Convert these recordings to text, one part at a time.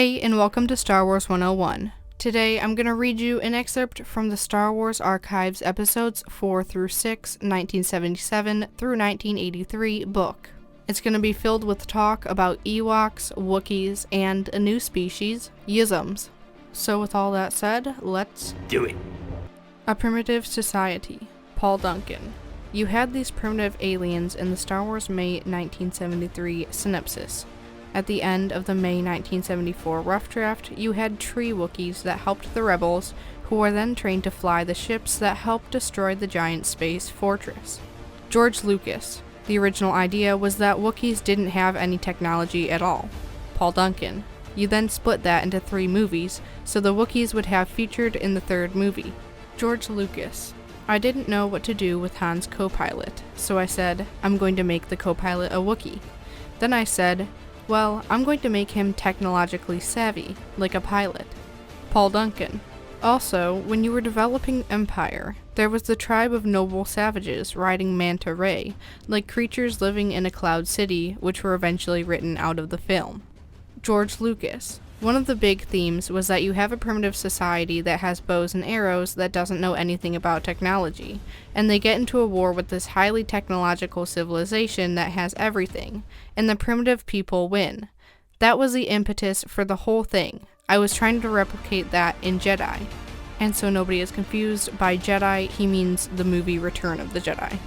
Hey, and welcome to Star Wars 101. Today, I'm going to read you an excerpt from the Star Wars Archives episodes 4 through 6, 1977 through 1983 book. It's going to be filled with talk about Ewoks, Wookies, and a new species, Yuzzums. So with all that said, let's do it. A primitive society. Paul Duncan. You had these primitive aliens in the Star Wars May 1973 synopsis. At the end of the May 1974 rough draft, you had tree Wookiees that helped the rebels, who were then trained to fly the ships that helped destroy the giant space fortress. Georgelucas. The original idea was that Wookiees didn't have any technology at all. Paul Duncan. You then split that into 3 movies, so the Wookiees would have featured in the 3rd movie. Georgelucas. I didn't know what to do with Han's co-pilot, so I said, I'm going to make the co-pilot a Wookiee. Then I said, well, I'm going to make him technologically savvy, like a pilot. Paul Duncan. Also, when you were developing Empire, there was the tribe of noble savages riding Manta Ray, like creatures living in a cloud city, which were eventually written out of the film. Georgelucas. One of the big themes was that you have a primitive society that has bows and arrows that doesn't know anything about technology, and they get into a war with this highly technological civilization that has everything, and the primitive people win. That was the impetus for the whole thing. I was trying to replicate that in Jedi. And so nobody is confused, by Jedi he means the movie Return of the Jedi.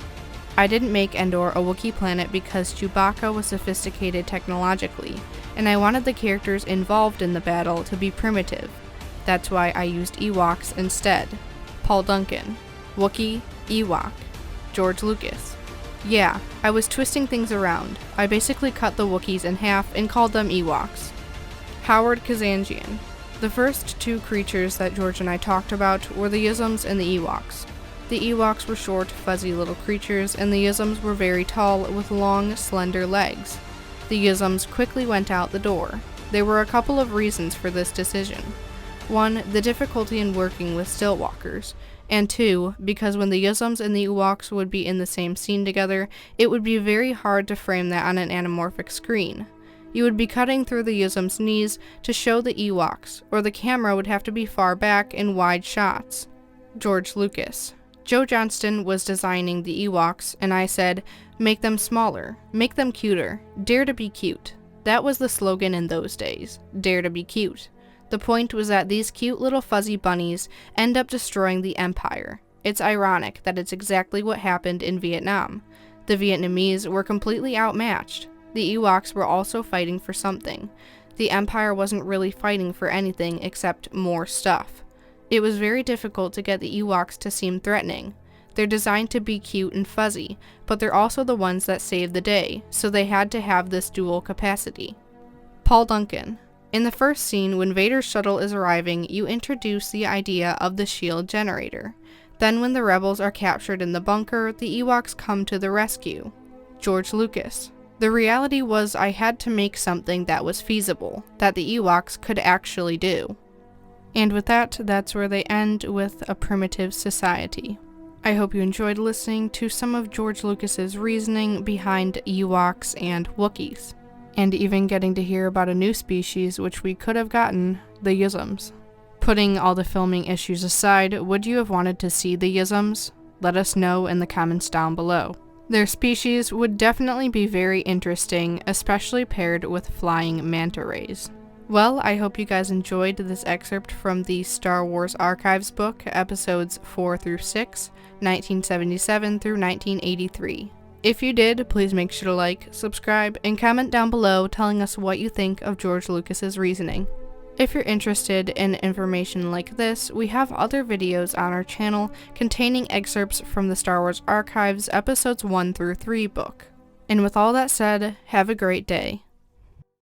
I didn't make Endor a Wookiee planet because Chewbacca was sophisticated technologically, and I wanted the characters involved in the battle to be primitive. That's why I used Ewoks instead. Paul Duncan. Wookiee, Ewok. Georgelucas. Yeah, I was twisting things around. I basically cut the Wookiees in half and called them Ewoks. Howard Kazanjian. The first 2 creatures that George and I talked about were the Yuzzums and the Ewoks. The Ewoks were short, fuzzy little creatures, and the Yuzzums were very tall with long, slender legs. The Yuzzums quickly went out the door. There were a couple of reasons for this decision. 1, the difficulty in working with stillwalkers, and 2, because when the Yuzzums and the Ewoks would be in the same scene together, it would be very hard to frame that on an anamorphic screen. You would be cutting through the Yuzzums' knees to show the Ewoks, or the camera would have to be far back in wide shots. Georgelucas. Joe Johnston was designing the Ewoks, and I said, make them smaller, make them cuter, dare to be cute. That was the slogan in those days, dare to be cute. The point was that these cute little fuzzy bunnies end up destroying the Empire. It's ironic that it's exactly what happened in Vietnam. The Vietnamese were completely outmatched. The Ewoks were also fighting for something. The Empire wasn't really fighting for anything except more stuff. It was very difficult to get the Ewoks to seem threatening. They're designed to be cute and fuzzy, but they're also the ones that save the day, so they had to have this dual capacity. Paul Duncan. In the first scene, when Vader's shuttle is arriving, you introduce the idea of the shield generator. Then when the rebels are captured in the bunker, the Ewoks come to the rescue. Georgelucas. The reality was I had to make something that was feasible, that the Ewoks could actually do. And with that, that's where they end with A Primitive Society. I hope you enjoyed listening to some of George Lucas's reasoning behind Ewoks and Wookiees, and even getting to hear about a new species which we could have gotten, the Yuzzums. Putting all the filming issues aside, would you have wanted to see the Yuzzums? Let us know in the comments down below. Their species would definitely be very interesting, especially paired with flying manta rays. Well, I hope you guys enjoyed this excerpt from the Star Wars Archives book, episodes 4 through 6, 1977 through 1983. If you did, please make sure to like, subscribe, and comment down below telling us what you think of George Lucas's reasoning. If you're interested in information like this, we have other videos on our channel containing excerpts from the Star Wars Archives episodes 1 through 3 book. And with all that said, have a great day.